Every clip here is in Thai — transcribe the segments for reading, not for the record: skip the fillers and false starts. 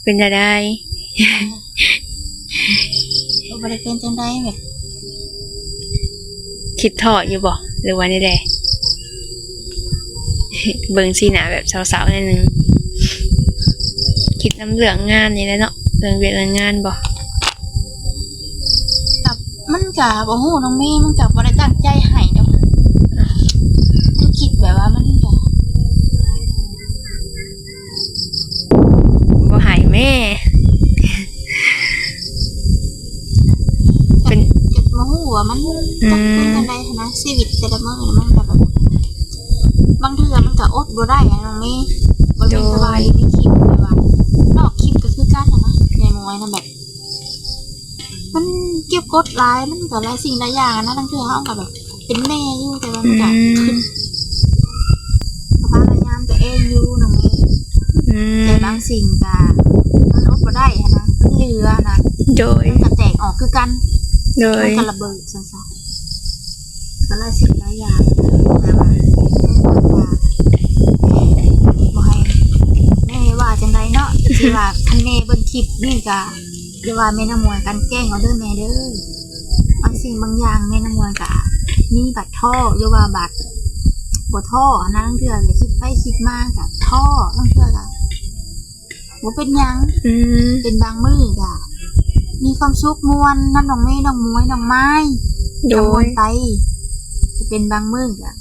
เป็นจะได้บ่ได้เป็นจังได๋แบบคิดทอดอยู่บ่หรือว่านี่แหละเบิ่งสีหน้าแบบสาวๆนิดนึงคิดน้ำเหลืองงานนี่แหละเนาะเรื่องเวียกเรื่องงานบ่กับมันก็บ่ฮู้น้องเมย์มันก็บ่ได้ตั้งใจให้ดอกมันคิดแบบว่ามันก็บ่หายแม่เป็นบ่ฮู้ว่ามันจักเป็นจังได๋นะชีวิตแต่ละมื้อมันก็แบบบางเทื่อมันก็อดบ่ได้น้องเมย์บ่มีสบายในคลิปแบบว่านอกคลิปก็คือกันนะในมวยนะแบบมันเก็บกดหลายมันก็หลายสิ่งหลายอย่างนะบางเทื่อเฮาก็แบบเป็นแม่อยู่แต่ว่ามันก็ขึ้นพยายามตัวเองอยู่น้องเมย์แต่บางสิ่งก็มันอดบ่ได้นะมันเหลือนะโดยมันก็แตกออกคือกันโดยมันก็ระเบิดซั่นๆก็หลายสิ่งหลายอย่างแต่ว่าบ่ให้แม่ว่าจังไดเนาะสิว่าคันแม่เบิ่งคลิปนี่ก็อย่าว่าแม่น้ำมวยกันแกล้งเอาเด้อแม่เด้อบางสิ่งบางอย่างแม่น้ำมวยก็มีบัตรท่ออย่าว่าบัตรบ่ท่อนะบางเทื่อก็คิดไปคิดมาก็ท่อบางเทื่อก็บ่เป็นหยังเป็นบางมื้อก็มีความสุขม่วนนำน้องเมย์น้องมวยน้องไม้โดยไปจะเป็นบางมื้อก็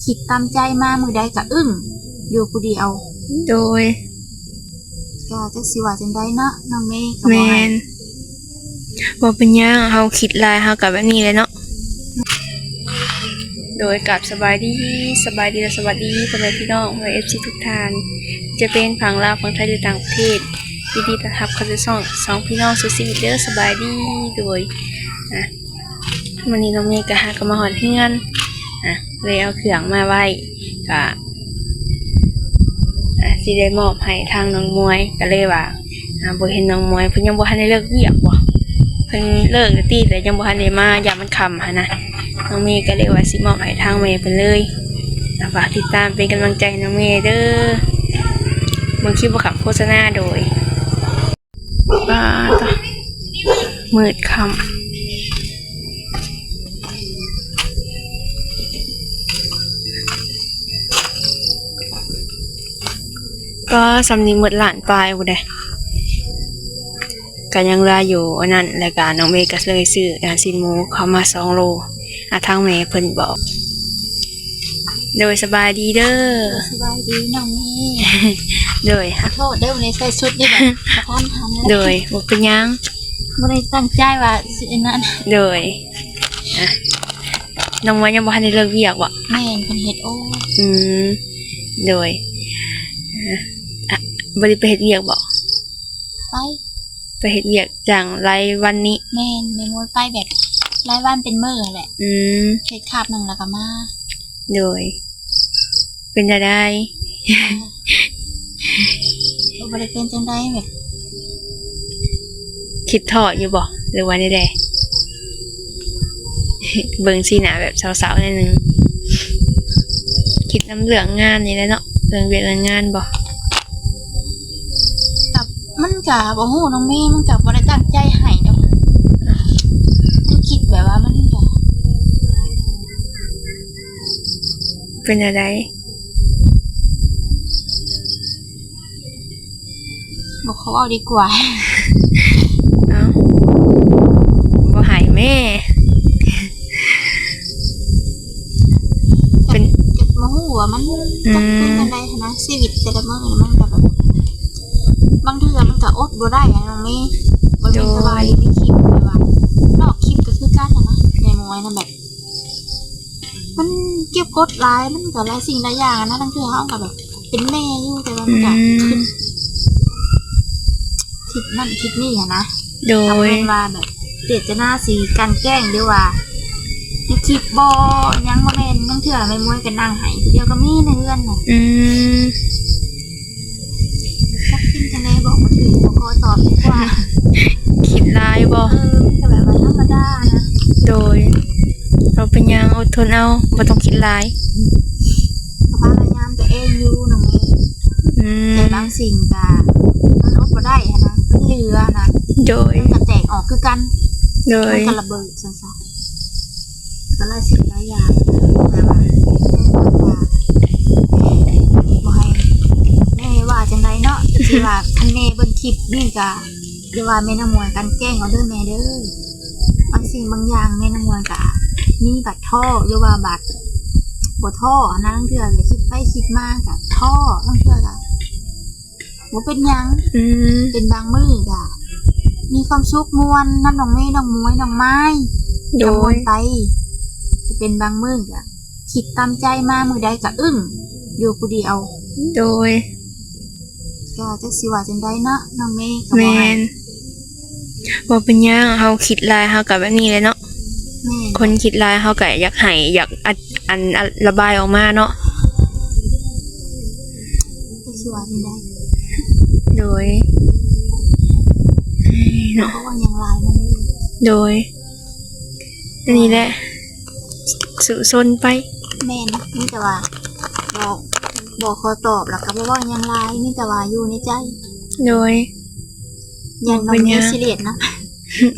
คิดตามใจมามื้อใดก็อึ้งอยู่ผู้เดียวโดยก็จักสิว่าจังได๋เนาะน้องเมย์ก็บ่ให้บ่เป็นหยังเฮาคิดหลายเฮาก็แบบนี้แหละเนาะโดยกับสบายดีและสวัสดีพ่อแม่พี่น้องและ FC ทุกท่านจะเป็นฝั่งลาวฝั่งไทยหรือต่างประเทศยินดีต้อนรับเข้าสู่ช่องพี่น้องสู่ชีวิตเด้อสบายดีโดยวันนี้น้องเมย์ก็หาก็มาฮอดเฮือนเลยเอาเครื่องมาไว้ก็สิได้มอบให้ทางน้องมวยก็เลยว่าบ่เห็นน้องมวยเพิ่นยังบ่ทันได้เลิกเวียกบ่เพิ่นเลิกตีแต่ยังบ่ทันได้มายามมันค่ำหั่นนะน้องเมย์ก็เลยว่าสิมอบให้ทางแม่เพิ่นเลยฝากติดตามเป็นกำลังใจให้น้องเมย์เด้อบางคลิปบ่ขับโฆษณาโดยต่อมืดค่ำก็สำนีหมดหลานปลายบ่ได้ก็ยังเหลืออยู่อันนั้นแล้วก็น้องเมย์ก็เลยซื้อสินหมูเข้ามา2โลทางแม่เพิ่นบอกโดยสบายดีเด้อสบายดีน้องเมย์โดยขอโทษเด้อวันนี้ใส่ชุดนี่แบบกระทันหันโดยบ่เป็นหยังบ่ได้ตั้งใจว่าสินั้นโดยน้องมวยยังบ่ทันได้เลิกเวียกบ่แม่นเพิ่นเฮ็ดโอ้โดยบ่ได้ไปเฮ็ดเวียกบ่ไปเฮ็ดเวียกจังรายวันนี้แม่นมวยไปแบบรายวันเป็นมื้อแหละเฮ็ดคาบนึงแล้วก็มาโดยเป็นจะได้บ่ได้เป็นจังได๋แบบคิดทอดอยู่บ่หรือว่านี่แหละเบิ่งสีหน้าแบบสาวๆนิดนึงคิดน้ำเหลืองงานนี่แหละเนาะเรื่องเวียกเรื่องงานบ่กับมันก็บ่ฮู้น้องเมย์มันก็บ่ได้ตั้งใจให้ดอกมันคิดแบบว่ามันก็เป็นอะไรบอกเขาเอาดีกว่าบ่หายแม่เป็นบ่ฮู้ว่ามันจักเป็นจังได๋นะชีวิตแต่ละมื้อมันก็แบบบางเทื่อมันก็อดบ่ได้น้องเมย์บ่มีสบายในคลิปแบบว่านอกคลิปก็คือกันนะในมวยนะแบบมันเก็บกดหลายมันก็หลายสิ่งหลายอย่างนะบางเทื่อเฮาก็แบบเป็นแม่อยู่แต่ว่ามันก็ขึ้นคิดนั่นคิดนี่นะโดยว่าแบบเจตนาสีกันแกล้งด้วยว่าในคลิปบ่ยังบ่แม่นบางเทื่อแม่มวยก็นั่งให้ผู้เดียวก็มีในเรือนน่ะจักเป็นจังได๋บอกบ่ถูกบ่ขอตอบดีกว่าคิดหลายบ่มันก็แบบว่าธรรมดานะโดยเราเป็นหยังอดทนเอาบ่ต้องคิดหลายก็พยายามตัวเองอยู่น้องเมย์แต่บางสิ่งก็มันอดบ่ได้นะ โดย มันก็แตกออกคือกัน โดย มันก็ระเบิดซะก็หลายสิ่งหลายอย่างแต่ว่าบ่ให้แม่ว่าจังไดเนาะสิว่าคันแม่เบิ่งคลิปนี่ก็อย่าว่าแม่น้ำมวยกันแกล้งเอาเด้อแม่เด้อบางสิ่งบางอย่างแม่น้ำมวยก็มีบัตรท่อหรือว่าบัตรบ่ท่อนะลังเทื่อก็คิดไปคิดมาก็ท่อลังเทื่อก็บ่เป็นหยัง อืม เป็นบางมื้อก็มีความสุขม่วนน้ำน้องเมย์น้องมวยน้องไม้ โด กระมวย นไปจะเป็นบางมื้อก็คิดตามใจมามื้อใดก็อึ้งอยู่ผู้เดียว โดย ก็จักสิว่าจังไดเนาะน้องเมย์ก็ แม บ่ให้ นบ่เป็นหยังเฮาคิดหลายเฮาก็แบบนี้เลยเนาะ แม่น คนคิดหลายเฮาก็อยากให้อยากอันระบายออกมาเนาะ จักสิว่าจังได โดยเนาะ เพราะว่ายังหลายน้องเมย์ โดยอันนี้แหละสุซนไป แม่นมีแต่ว่าบอกขอตอบแล้วก็บ่ว่ายังหลายมีแต่ว่าอยู่ในใจ โดย ยันน้อง เป็น เม หยัง ย์ซีเรียสเนาะ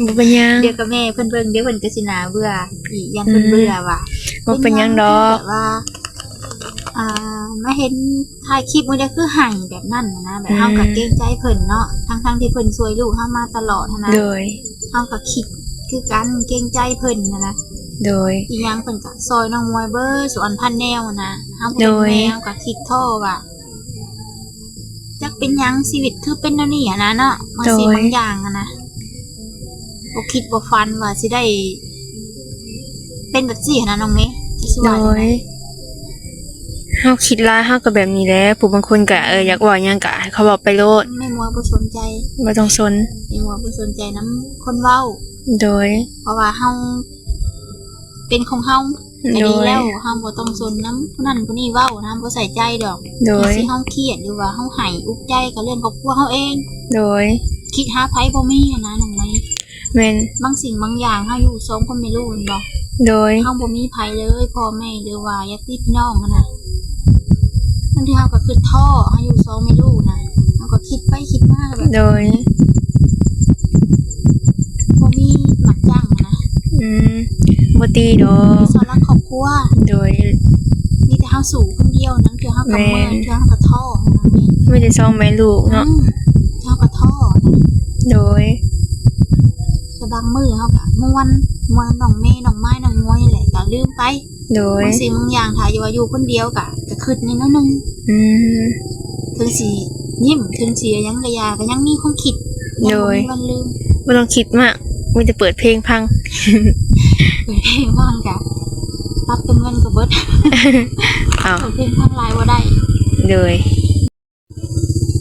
บ่เป็นหยัง เดี๋ยวกับแม่เพิ่นเบิ่งเดี๋ยวเพิ่นก็สิน่าเบื่ออีกยันเพิ่นเบื่อว่ะ บ่เป็นหยังดอก แบบว่ามาเห็นถ่ายคลิปมื้อใดคือให้แบบนั้นนะแบบเฮาก็เกรงใจเพิ่นเนาะทั้งๆที่เพิ่นช่วยลูกเฮามาตลอดนะ โดย เฮาก็คิดคือกันเกรงใจเพิ่นนะ โดย อีหยังเพิ่นก็ซอยน้องมวยเบิดสอนพันแนวนะเฮา โด เป็น ย แนวก็คิดโทษว่าจักเป็นหยังชีวิตคือเป็นแนวนี้อะนะเนาะบางสิ่งบางอย่างอะนะบ่คิดบ่ฝันว่าสิได้ เป็นแบบนี้นะน้องเมย์จะสิ โด ว่าจังได ยเฮาคิดหลายเฮาก็แบบนี้แหละผู้บางคนก็อยากเว้าหยังก็ให้เขาบอกไปโลด แม่มัวบ่สนใจ บ่ต้องสน แม่มัวบ่สนใจน้ำคนเว้า โดย เพราะว่าเฮาเป็นของเฮาก็ โด ดี ย แล้วเฮาบ่ต้องสนน้ำผู้นั้นผู้นี้เว้านะบ่ใส่ใจดอก โดย สิเฮาเครียดหรือว่าเฮาให้อุกใจกับเรื่องครอบครัวเฮาเอง โดย คิดหาไผบ่มีอะนะน้องเมย์ แม่น บางสิ่งบางอย่างเฮาอยู่สองคนไม่รู้แม่นบ่ โดย เฮาบ่มีไผเลยพ่อแม่หรือว่าญาติพี่น้องอะนะบางทีเฮาก็คือท้อเฮาอยู่สองไม่รู้นะเฮาก็คิดไปคิดมาแบบ โดย บ่มีหมักจังอะนะ อืมบ่ตีดอก มีสอนรักครอบครัว โดย มีแต่เฮาสู่คนเดียวนั้นคือเฮากับเมื่อยคือเฮากับท้อนะแม่ ไม่ได้ซ่องแม่ลูกเนาะ เฮากับท้อนะ โดย แต่บางมื้อเฮาก็ม่วนน้องเมย์น้องไม้น้องมวยนี่แหละก็ลืมไป โดย บางสิ่งบางอย่างถ้าอยู่คนเดียวก็คิดนิดนึง อืม ถึงสิยิ้มถึงสิยังกะยาก็ยังมีความคิดยังบ่มีวันลืม บ่ต้องคิดมากมีแต่เปิดเพลงพัง เปิดเพลงฟังก็ปรับเป็นเงินก็เบิด อ้าว เปิดเพลงฟังหลายบ่ได้ โดย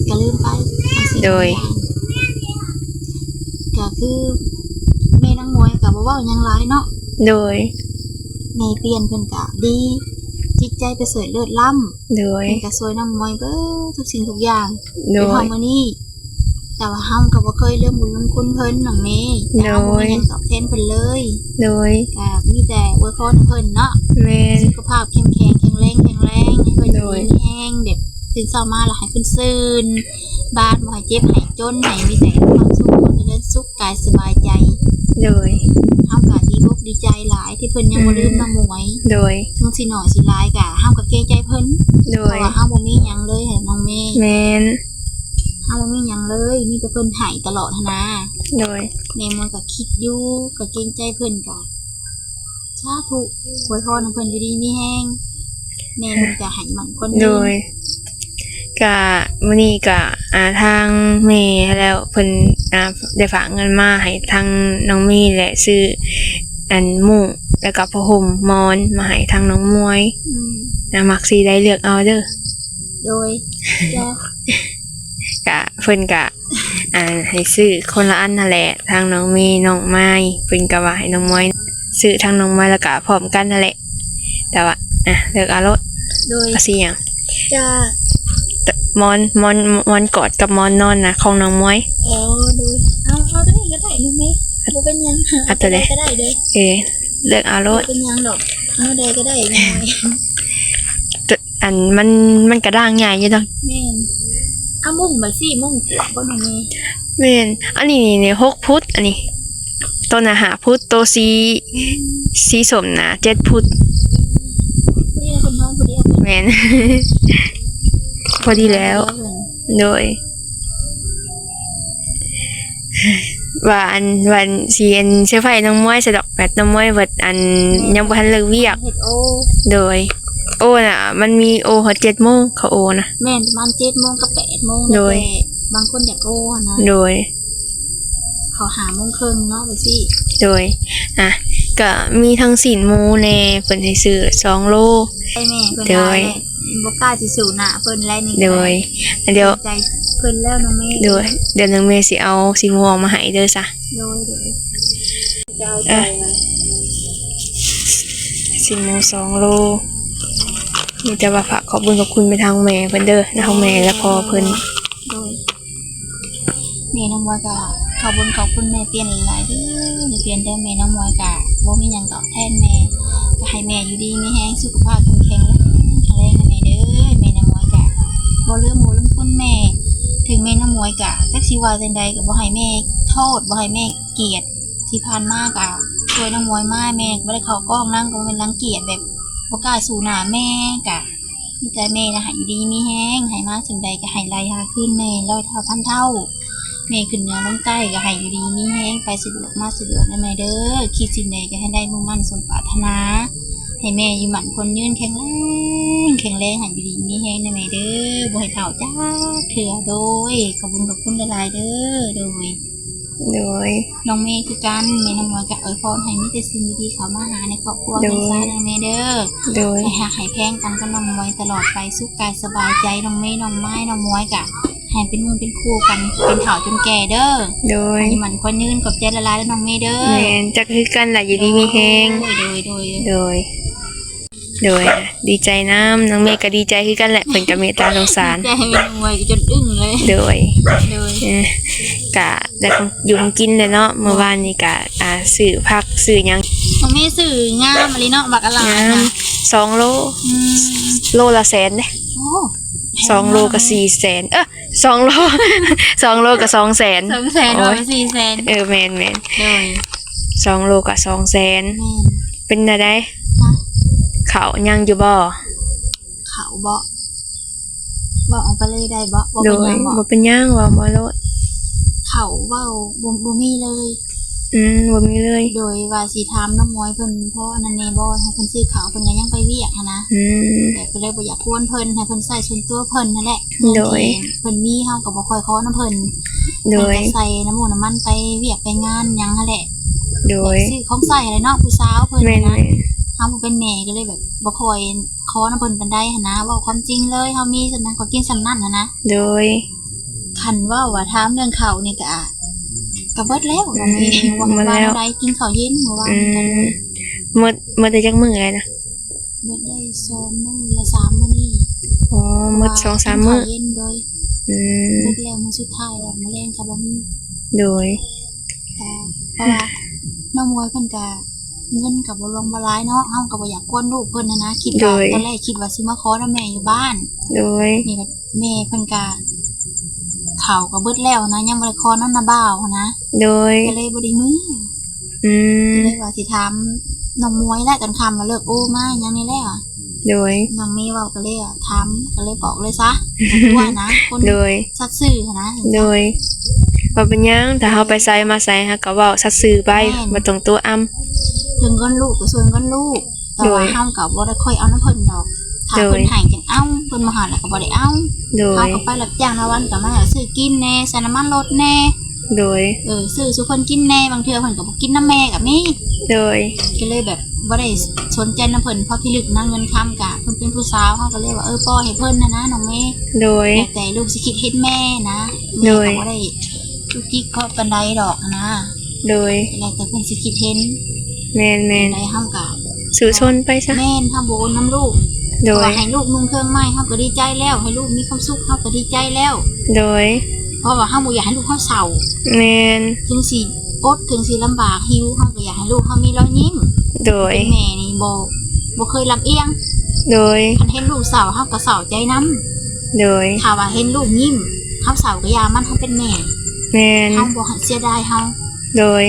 ก็ลืมไปบางสิ่ง โดย บางอย่างก็คือแม่นางมวยก็บ่เว้าหยังหลายเนาะ โดย แม่เปลี่ยนเพิ่นก็ดีจิตใจประเสริฐเลิศล้ำ โดย เพิ่นก็ช่วยน้องมวยเบิดทุกสิ่งทุกอย่าง โด เป็น ย เฮามื้อนี้แต่ว่าเฮาก็บ่เคยลืมบุญลืมคุณเพิ่นน้องเมย์แต่เฮาบ่มีหยังตอบแทนเพิ่นเลย โดย ก็มีแต่อวยพรให้เพิ่นเนาะ แม่น สุขภาพแข็งแรงให้เพิ่นอยู่ โดย ดีมีแห้งแบบตื่นเช้ามาแล้วให้เพิ่นซื่นบ้านบ่ให้เจ็บให้จนให้มีแต่ความสุขความเจริญสุขกายสบายใจ โดย เฮาก็ดีอกดีใจหลายที่เพิ่นยังบ่ลืมน้องหมวย โดย ถึงสิน้อยสิหลายก็เฮาก็เกรงใจเพิ่น โด เพ ย ราะว่าเฮาบ่มีหยังเลยให้น้องเมย์ แม่น เฮาบ่มีหยังเลยมีแต่เพิ่นให้ตลอดหั้นนะ โดย แม่มันก็คิดอยู่ก็เกรงใจเพิ่นก็สาธุอวยพรให้เพิ่นอยู่ดีมีแห้งแม่เพิ่นก็ให้มันคน โด ดี ยกะมื้อนี้กะทางแม่แล้วเพิ่นได้ฝากเงินมาให้ทางน้องมีแหละซื้ออันมุ้งแล้วก็ผ้าห่มหมอนมาให้ทางน้องมวย อืม มักสิได้เลือกเอาเด้อ โดยจะ กะเพิ่นกะให้ซื้อคนละอันนั่นแหละทางน้องมีน้องไม้เพิ่นก็ว่าให้น้องมวยซื้อทางน้องไม้แล้วก็พร้อมกันนั่นแหละ แต่ว่าเลือกเอารถ โดย ก็สิหยัง จะ แต่หมอนกอดกับหมอนนอนนะของน้องมวย อ๋อโดยเอาตัวนี้ก็ได้ลูกไหมบ่เป็นหยัง เอาตัวใด ก็ได้เด้อ เลือกเอาร บ่ ถ เป็นหยังดอกเอาใดก็ได้ยังไง อันมันกระด้างใหญ่อยู่ดอก แม่น มุ่งแบบสี่มุ่งกวางบ่น้องเมย์ แม่นอันนี้นี่6พุทธอันนี้ต้นน่ะ5พุทธโตสีส้มน่ะ7พุทธ ผู้เดียวคนน้องผู้เดียว แม่น พอดีแล้วโดยว่าอันวันสิอันเสื้อผ้าน้องม้อยสะดอกแปดน้องม้อยเบิดอันยังบ่ทันเลิกเวียก เฮ็ดโอ โดยโอน่ะมันมีโอฮอด7 โมงเขาโอนะ แม่นประมาณ7 โมงกับ8 โมง โดย แต่บางคนอยากโอนะ โดย เขาหาโมงครึ่งเนาะไปสิ โดยอ่ะก็มีทั้งสินหมูแน่เพิ่นให้ซื้อ2 โล ไอ้แม่เพิ่น โด ว่าย บ่กล้าสิสู่หน้าเพิ่นแล้วนี่ โดยเดี๋ยว ใจเพิ่นแล้วน้องเมย์ โดยเดี๋ยวน้องเมย์สิเอาสินหมูออกมาให้เด้อซะ โดยจะเอาใจมา สินหมู2 โลมีแต่ว่าฝากขอบคุญขอบคุณไปทางแม่เพิ่นเด้อทางแม่และพ่อเพิ่น โดยแม่น้องมวยก็ขอบคุณแม่เปลี่ยนหลายๆเด้อเปลี่ยนได้แม่น้องมวยก็บ่มีหยังตอบแทนแม่ก็ให้แม่อยู่ดีมีแรงสุขภาพแข็งแรงนะแม่เด้อแม่น้องมวยก็บ่ลืมหมู่ลืมคุณแม่ ถึงแม่น้องมวยก็จักสิว่าจังใดก็บ่ให้แม่โทษบ่ให้แม่เกลียดที่ผ่านมาก็ช่วยน้องมวยมาแม่บ่ได้เข้ากล้องนั่งก็บ่แม่นรังเกียจแบบบ่กล้าสู่หน้าแม่ก็มีใจแม่นะให้อยู่ดีมีแฮงให้มาจังใดก็ให้ไหลหาขึ้นแม่ร้อยเท่าพันเท่า แม่ขึ้นเหนือลงใต้ก็ให้อยู่ดีมีแห้งไปสะดวกมาสะดวกนะแม่เด้อคิดสิ่งใดก็ให้ได้มุ่งมั่นสมปรารถนาให้แม่อยู่หมั่นคนยืนแข็งแรงให้อยู่ดีมีแห้งนะแม่เด้อบ่ให้เฒ่าจ้าเถื่อโดยขอบคุณหลายๆเด้อโดย โดย น้องเมย์คือกันแม่น้องมวยก็อวยพรให้มีแต่สิ่งดีๆเข้ามาหาในครอบครัว โดย แม่ซ่านะแม่เด้อ โดย ให้หักให้แพงกันกับน้องมวยตลอดไปสุขกายสบายใจน้องเมย์น้องไม้น้องมวยก็ให้เป็นหมู่เป็นคู่กันเป็นเฒ่าจนแก่เด้อ โดย ให้มันคนยืนกับใจละลายแล้วน้องเมย์เด้อ แม่นจักคือกันล่ะอยู่ดีมีแฮง โดย โดยดีใจน้ำน้องเมย์ก็ดีใจคือกันแหละเพิ่นก็เมตตาสงสาร ใจให้เป็นมวยจนอึ้งเลย โดย โดย กะได้ของอยู่ของกินเลยเนาะเมื่อวานนี้กะซื้อผักซื้อหยัง น้องเมย์สื่องามอะไรเนาะบักอะไร งาม นะ 2 โล อืม โลละแสนเด้ โอ้ 2 โลก็4 แสน2 โล 2 โลก็2 แสน 200,000 โอ้ย 400,000 แม่น โดย 2 โลก็2 แสน แม่น เป็นได้ ฮะ เขายังอยู่บ่ เขาบ่ออกไปเลยได้บ่ โด เป็นห ย ยังบ่ บ่เป็นหยังว่าบ่โลด เขาเว้าบ่มีเลย บ่มีเลย โดยว่าสิถามน้องมวยเพิ่นเพราะอันนั้นแน่บ่ให้เพิ่นซื้อเขาวเพิ่นก็ยังไปเวียกหั้นนะ แต่ก็เลยบ่อยากกวนเพิ่นให้เพิ่นใส่ส่วนตัวเพิ่นนั่นแหละ โดย เพิ่นมีเฮาก็บ่ค่อยขอน้ำเพิ่น โดย เพิ่นก็ใส่น้ำมูกน้ำมันไปเวียกไปงานหยังหั่นแหละ โดย ซื้อของใส่อะไรเนาะผู้สาวเพิ่น แม่น นะเฮาบ่เป็นแม่ก็เลยแบบบ่ค่อยขอน้ำเพิ่นปานใดหั่นนะเว้าความจริงเลยเฮามีสำนั้นก็กินสำนั้นหั่นนะ โดย คันเว้าว่าถามเรื่องข้าวนี่ก็เบิดแล้วน้องเองว่า หมดแล้ว ว่าได้กินข้าวเย็นเมื่อวาน อื นี้กัน มหมดได้จักมื้อเลยนะ เบิดได้2 มื้อละ3มื้อนี่ อ๋อหมด 2-3 มื้อ กินข้าวเย็นโดย อืม เบิดแล้วมื้อสุดท้ายแล้วมื้อแรงก็บ่มี โดย แต่เพราะว่าน้องมวยเพิ่นก็เงินก็บ่ลงบ่หลายเนาะเฮาก็บ่อยากกวนลูกเพิ่นนะคิดว่าตอนแรกคิดว่าสิมาขอนำแม่อยู่บ้าน โดย นี่แบบแม่เพิ่นก็ข้าวก็เบิดแล้วนะยังบ่ได้ขอนำนาบ่าวนะ โดย ก็เลยบ่ได้มือ อืม ก็เลยว่าสิถามน้องมวยแหละตอนค่ำว่าเลิกโอ้มาหยังนี่แหละ โดย น้องเมย์เว้าก็เลยถามก็เลยบอกเลยซะว่านะคน โดย สัตย์ซื่อนะ โดยว่าเป็นหยังถ้าเฮาไปใส่มาใส่ฮะก็เว้าสัตย์ซื่อไปบ่ต้องตัวอ้ำ ถึงก้อนลูกก็ส่วนก้อนลูกแต่ว่า โดย เฮาก็บ่ได้ค่อยเอาน้ำเพิ่นดอกถ้า โดย เพิ่นให้จังเอาเพิ่นมาหาแล้วก็บ่ได้เอา โด เฮาย ก็ไปรับจ้างละวันก็มาซื้อกินแน่ใส่น้ำมันรถแน่ โดย ซื้อสุเพิ่นกินแน่บางเทื่อเพิ่นก็บ่กินน้ำแม่ก็มี โดย ก็เลยแบบบ่ได้สนใจน้ำเพิ่นเพราะพี่ลึกนะเงินคำกะเพิ่นเป็นผู้สาวเฮาก็เลยว่าปล่อยให้เพิ่นนะน้องเมย์ โดย แต่ลูกสิคิดเฮ็ดแม่นะ โด แม่ ย ก็บ่ได้จุกจิกเพราะปานใดดอกนะ โดย แล้วแต่เพิ่นสิคิดเห็น แม่น ใดเฮาก็ สื่อชนไปซะ แม่นเฮาบ่โอนน้ำลูก โดย ว่าให้ลูกนุ่งเครื่องไหม้เฮาก็ดีใจแล้วให้ลูกมีความสุขเฮาก็ดีใจแล้ว โดย เพราะว่าเฮาบ่อยากให้ลูกเฮาเศร้า แม่น ถึงสิอดถึงสิลำบากหิวเฮาก็อยากให้ลูกเฮามีรอยยิ้ม โดย เป็นแม่นี่บ่เคยลำเอียง โดย คันเห็นลูกเศร้าเฮาก็เศร้าใจนํ โดย ถ้าว่าเห็นลูกยิ้มเฮ เฮาเศร้าก็ยามันเฮาเป็นแม่ แม่น เฮาบ่ให้เสียดายเฮา โดย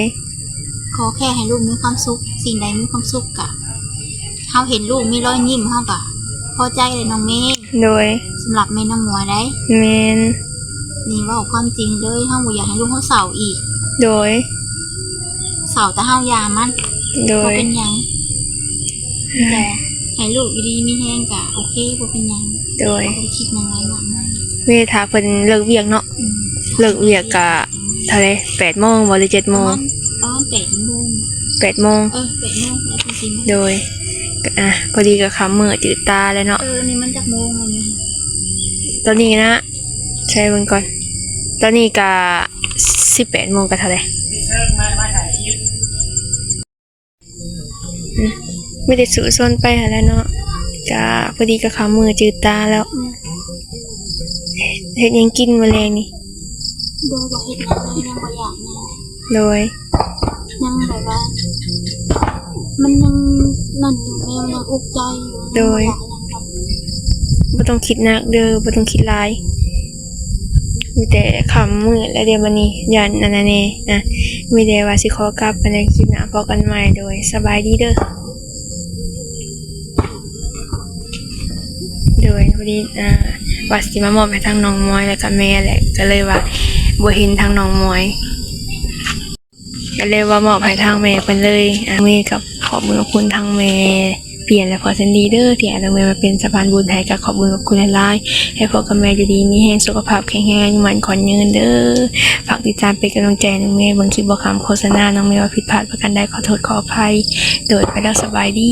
ขอแค่ให้ลูกมีความสุขสิ่งใดมีความสุขก็เฮาเห็นลูกมีรอยยิ้มเฮาก็พอใจเลยน้องเมย์ โดย สำหรับแม่น้ำมวยได้ แม่น นี่เว้าความจริงเลยเฮาบ่อยากให้ลูกเฮาเศร้าอีก โดย เศร้าแต่เฮายามัน โด บ่ ย เป็นหยังแต่ให้ลูกอยู่ดีมีแฮงก็โอเคบ่เป็นหยัง โดย บ่ได้คิดหยังหลายมากมาย เวทาเพิ่นเลิกเวียกเนาะ อืม เลิกเวียกก็เท่าใด8:00 นบ่หรือ7:00 น ประมาณ8 โมง 8:00 น 8 โมงแล้วก็สิมา โดยก็พอดีก็ค่ำมื้อจืดตาแล้วเนาะ นี่มันจักโมงแล้วเนี่ย ตอนนี้นะใช้เบิ่งก่อน ตอนนี้ก็18:00 นก็เท่าใดไม่ได้สู่ซนไปหาแล้วเนาะก็พอดีก็ค่ำมื้อจืดตาแล้วเฮ็ดหยังกินมื้อแลงนี่ บ่บ่เฮ็ดหยังเลยยังบ่อยากหยัง โดย ยังแบบว่า มันยังนั่นอยู่แม่ยังอุกใจอยู่ โดย บ่ต้องคิดหนักเด้อบ่ต้องคิดหลายมีแต่ค่ำมื้อและเดี๋ยวบัดนี้ย้อนนั่นน่ะแน่นะมีแต่ว่าสิขอกลับไปในคลิปหน้าพบกันใหม่โดยสบายดีเด้อโดยพอดีว่าสิมามอบให้ทางน้องมอยแล้วก็แม่แหละก็เลยว่าบ่เห็นทางน้องมอยก็เลยว่ามอบให้ทางแม่เพิ่นเลยแม่กับขอบคุณคุณทางแม่เปลี่ยนและพอเซนดีเด้อที่เอาแม่มาเป็นสะพานบุญให้ก็ขอบคุณหลายๆให้พ่อกับแม่อยู่ดีมีแรงสุขภาพแข็งแรงมันขอนยืนเด้อฝากติดตามเป็นกำลังใจน้องแม่เบิ่งคลิปบ่คำโฆษณาน้องแม่ว่าผิดพลาดประการใดขอโทษขออภัยโดยไปแล้วสบายดี